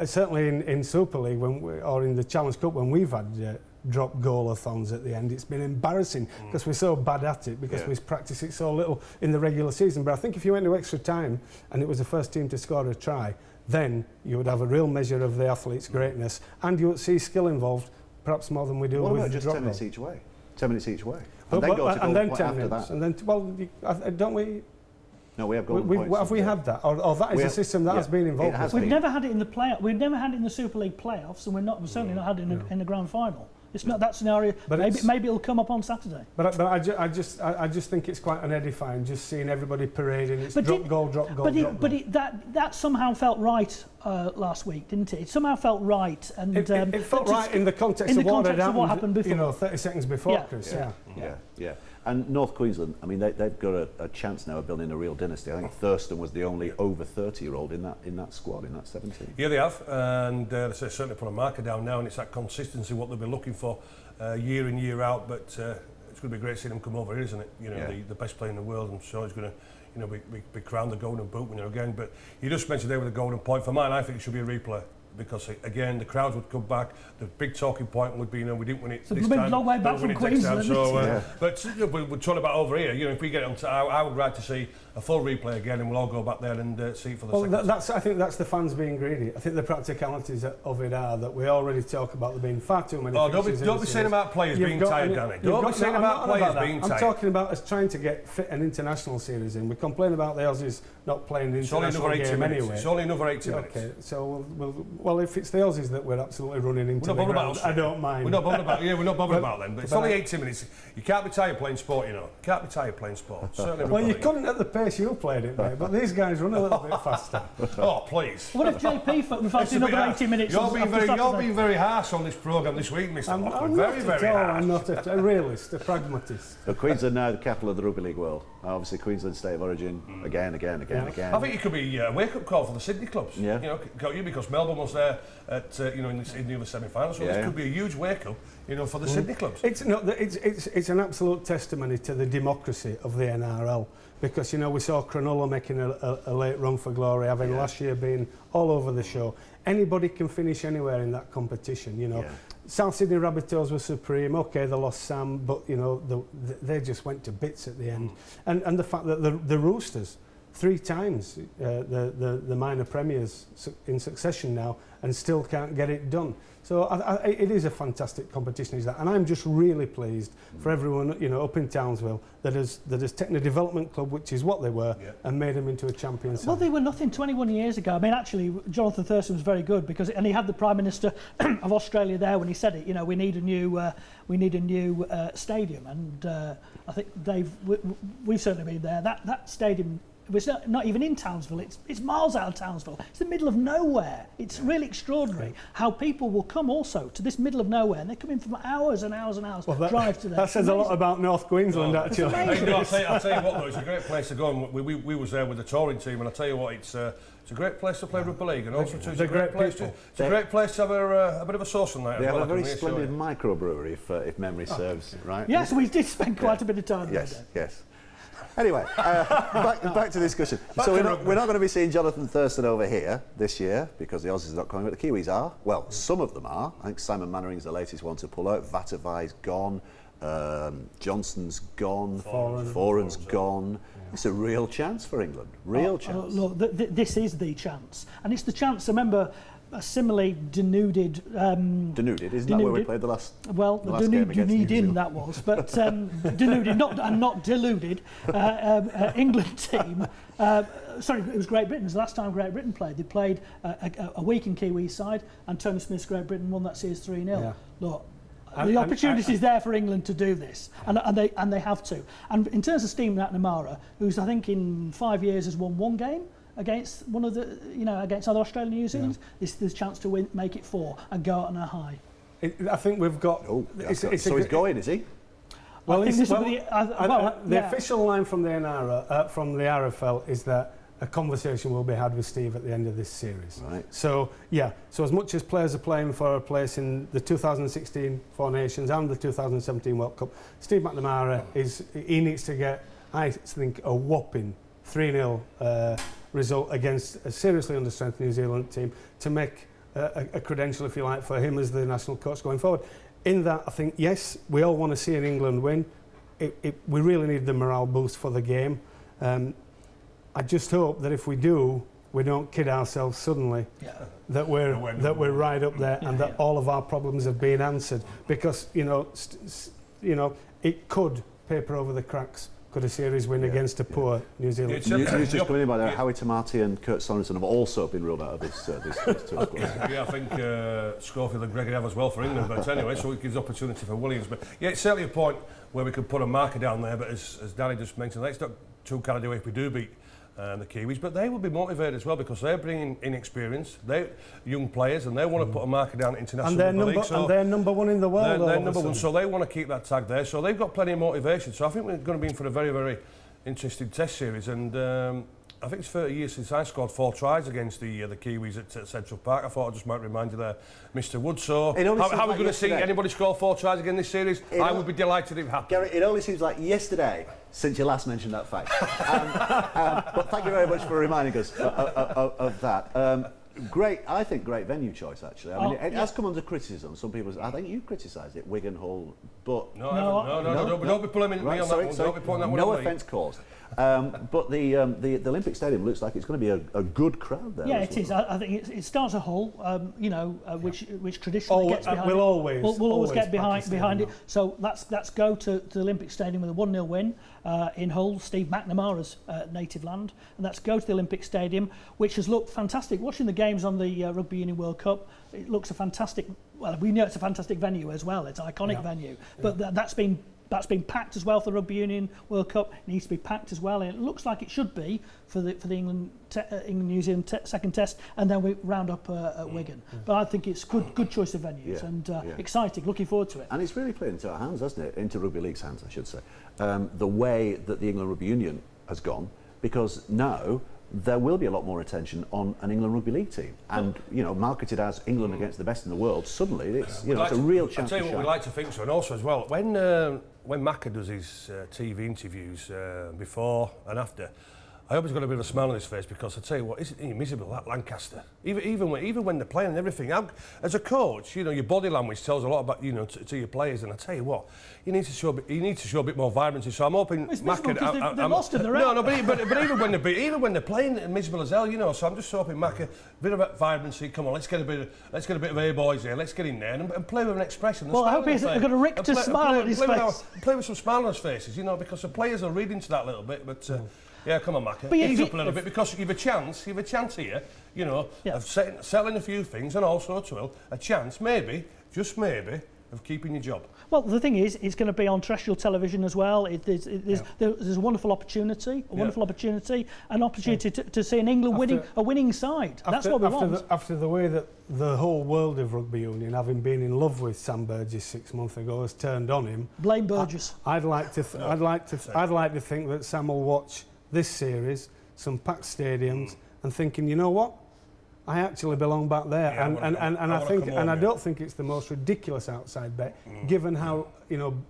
Certainly in Super League or in the Challenge Cup, when we've had drop goal-a-thons at the end, it's been embarrassing because we're so bad at it, because we practice it so little in the regular season. But I think if you went to extra time and it was the first team to score a try, then you would have a real measure of the athlete's greatness, and you would see skill involved, perhaps more than we do with just drop 10 minutes each way? 10 minutes each way. And then go to Golden Point 10 after minutes. that. And then, don't we? No, we have Golden Points. Have we had that? Or that is a system that has been involved? We've never had it in the Super League playoffs, and we've certainly not had it in the grand final. It's not that scenario. But maybe it'll come up on Saturday. But I just think it's quite unedifying just seeing everybody parading. It's drop goal. That somehow felt right last week, didn't it? It somehow felt right, and it felt right in the context of what happened before. You know, 30 seconds before, Yeah. Chris. Yeah. And North Queensland, I mean, they've got a chance now of building a real dynasty. I think Thurston was the only over 30-year-old in that squad, in that 17. Yeah, they have, and they certainly put a marker down now, and it's that consistency what they'll be looking for year in, year out. But it's going to be great seeing them come over here, isn't it? You know, the best player in the world. I'm sure he's going to, be crowned the golden boot, again. But you just mentioned there with the golden point. For mine, I think it should be a replay. Because again, the crowds would come back. The big talking point would be, we didn't win it this time. Long way back from Queensland. So, but we're talking about over here. If we get it on, I would like to see a full replay again, and we'll all go back there and see it for the second. I think that's the fans being greedy. I think the practicalities of it are that we already talk about there being far too many. Don't be saying about players being tired, Danny. Don't be saying about players being tired. I'm talking about us trying to get fit an international series in. We complain about the Aussies not playing the international game anyway. It's only another 80 minutes. Okay, so well, if it's the Aussies that we're absolutely running into the ground, I don't mind. We're not bothered about them, but it's only 80 minutes. You can't be tired playing sport, You can't be tired playing sport. Certainly. Well, you couldn't at the pace you played it, mate, but these guys run a little bit faster. Oh, please. What if JP fancy another 80 minutes? You're being very harsh on this programme this week, Mr. I'm very harsh. I'm not a realist, a pragmatist. So Queensland now the capital of the rugby league world. Obviously, Queensland state of origin again. I think it could be a wake-up call for the Sydney clubs. Yeah. Because Melbourne was there at in the other semi-finals, so this could be a huge wake-up, for the Sydney clubs. It's an absolute testimony to the democracy of the NRL. Because, we saw Cronulla making a late run for glory, having last year been all over the show. Anybody can finish anywhere in that competition, South Sydney Rabbitohs were supreme. Okay, they lost Sam, but, they just went to bits at the end. And the fact that the Roosters, 3 times the minor premiers in succession now, and still can't get it done. So it is a fantastic competition, is that? And I'm just really pleased for everyone, up in Townsville that has taken a development club, which is what they were, and made them into a champion side. Well, they were nothing 21 years ago. I mean, actually, Jonathan Thurston was very good and he had the Prime Minister of Australia there when he said it. We need a new stadium, and I think we've certainly been there. That stadium. It's not even in Townsville, it's miles out of Townsville. It's the middle of nowhere. It's really extraordinary how people will come also to this middle of nowhere, and they come in from hours and hours and hours drive to there. That says a lot about North Queensland, actually. I'll tell you what though, it's a great place to go, and we was there with the touring team, and I'll tell you what, it's a great place to play rugby league, and also it's a great place to have a bit of a social night. They have a very splendid microbrewery, if memory serves right. Yes, we did spend quite a bit of time there. Yes. Anyway, back to the discussion. We're not going to be seeing Jonathan Thurston over here this year because the Aussies are not coming, but the Kiwis are. Well, some of them are. I think Simon Mannering's the latest one to pull out. Vatavai's gone. Johnson's gone. Foran's gone. It's a real chance for England. Chance. Look, this is the chance. And it's the chance, remember, similarly denuded... denuded, isn't that where we played the last Dunedin that was, but denuded, not deluded, England team. Sorry, it was Great Britain. It was the last time Great Britain played. They played a week in Kiwi side, and Tony Smith's Great Britain won that series 3-0. Yeah. Look, the opportunity is there for England to do this, and they have to. And in terms of Steve McNamara, who's I think in 5 years has won 1 game against one of the, against other Australian New Zealanders, this is the chance to make it 4 and go out on a high. I think we've got. So he's going, is he? Well, the official line from the NRL, from the RFL, is that a conversation will be had with Steve at the end of this series. Right. So as much as players are playing for a place in the 2016 Four Nations and the 2017 World Cup, Steve McNamara he needs to get, I think, a whopping 3-0 result against a seriously understrengthened New Zealand team to make a credential, if you like, for him as the national coach going forward. In that, I think, yes, we all want to see an England win. We really need the morale boost for the game. I just hope that if we do, we don't kid ourselves suddenly that we're right up there and that all of our problems have been answered, because it could paper over the cracks could a series win against a poor New Zealand? It's News just coming in by there. Howie Tamati and Kurt Sorensen have also been ruled out of this tour squad. Yeah, I think Schofield and Gregory have as well for England, but anyway, so it gives opportunity for Williams. But yeah, it's certainly a point where we could put a marker down there, but as Danny just mentioned, let's not too carried away if we do beat the Kiwis, but they will be motivated as well because they're bringing in experience, they're young players and they want to put a marker down at international league. And they're number one in the world. They're number one, so they want to keep that tag there. So they've got plenty of motivation. So I think we're going to be in for a very, very interesting test series. And I think it's 30 years since I scored 4 tries against the Kiwis at Central Park. I thought I just might remind you there, Mr. Wood. So how are we going to see anybody score 4 tries again this series? I would be delighted if it happened. Gary, it only seems like yesterday since you last mentioned that fact. But thank you very much for reminding us of that. I think great venue choice actually. I mean, it has come under criticism. Some people, I think you criticised it, Wigan, Hull, but no, don't be pulling me on that one. Don't be pulling that one on me. No offence caused. But the Olympic Stadium looks like it's going to be a good crowd there. Yeah, it is. I think it starts a Hull, which traditionally gets behind. We'll always get behind it. So let's go to the Olympic Stadium with a 1-0 win in Hull, Steve McNamara's native land, and let's go to the Olympic Stadium, which has looked fantastic. Watching the games on the Rugby Union World Cup, it looks a fantastic. Well, we know it's a fantastic venue as well. It's an iconic venue, but that's been packed as well for the Rugby Union World Cup. It needs to be packed as well, and it looks like it should be for the England New Zealand second test, and then we round up at Wigan. But I think it's good choice of venues and exciting. Looking forward to it. And it's really played into our hands, hasn't it? Into Rugby League's hands, I should say. The way that the England Rugby Union has gone, because now there will be a lot more attention on an England Rugby League team, and marketed as England against the best in the world. Suddenly, it's it's a real chance. I'll tell you what, we like to think so, and also as well when Macca does his TV interviews before and after, I hope he's got a bit of a smile on his face, because I tell you what, isn't he miserable, that Lancaster? Even when they're playing and everything. As a coach, your body language tells a lot about to your players, and I tell you what, you need to show a bit more vibrancy. So I'm hoping Macca. They're lost in the race. No, but even when they're playing miserable as hell, So I'm just hoping Macca, a bit of vibrancy. Come on, let's get a bit of A boys here. Let's get in there and play with an expression. Well, I hope he's got a Richter smile on his face. Play with some smile on his faces, because the players are reading to that a little bit, but. Yeah, come on, Macca. Ease up a little bit, because you've a chance here, of settling a few things, and also as well a chance, maybe, just maybe, of keeping your job. Well, the thing is, it's going to be on terrestrial television as well. There's a wonderful opportunity, an opportunity to see an England winning side. That's what we want. After the way that the whole world of rugby union, having been in love with Sam Burgess 6 months ago, has turned on him. Blame Burgess. I'd like to think that Sam will watch this series, some packed stadiums, and thinking, you know what, I actually belong back there, I don't think it's the most ridiculous outside bet, given how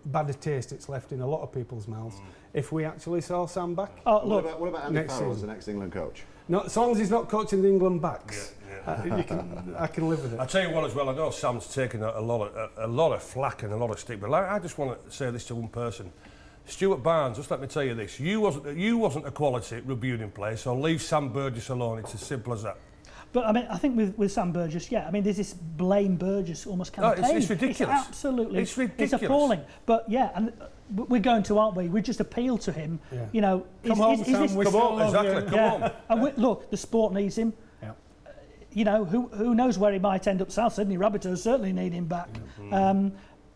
bad a taste it's left in a lot of people's mouths. If we actually saw Sam back, what about Andy Farrell as the next England coach? No, as long as he's not coaching the England backs, I can live with it. I tell you what, as well, I know Sam's taken a lot of flack and a lot of stick, but I just want to say this to one person. Stuart Barnes, just let me tell you this, you wasn't a quality rugby union player, so leave Sam Burgess alone. It's as simple as that. But I think with Sam Burgess, there's this blame Burgess almost campaign. It's ridiculous. It's absolutely, it's ridiculous. It's appalling. But and we're going to, aren't we? We just appeal to him. Yeah. Come on, exactly. Come on. And look, the sport needs him. Yeah. Who knows where he might end up? South Sydney Rabbitohs certainly need him back.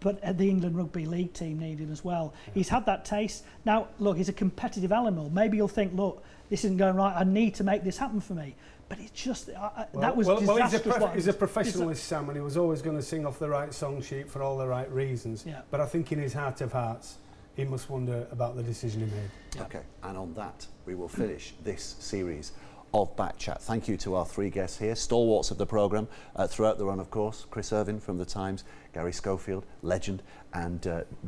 But the England Rugby League team need him as well. He's had that taste. Now, look, he's a competitive animal. Maybe you'll think, look, this isn't going right. I need to make this happen for me. But it's just, that was disastrous. He's a professionalist, Sam, and he was always going to sing off the right song sheet for all the right reasons. Yeah. But I think in his heart of hearts, he must wonder about the decision he made. Yeah. Okay, and on that, we will finish this series of Back Chat. Thank you to our 3 guests here, stalwarts of the programme throughout the run, of course. Chris Irvin from The Times, Gary Schofield, legend, and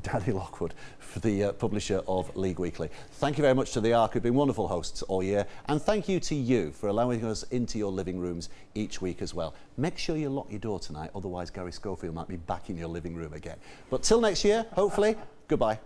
Danny Lockwood, for the publisher of League Weekly. Thank you very much to the Arc, who've been wonderful hosts all year, and thank you to you for allowing us into your living rooms each week as well. Make sure you lock your door tonight, otherwise Gary Schofield might be back in your living room again. But till next year, hopefully, goodbye.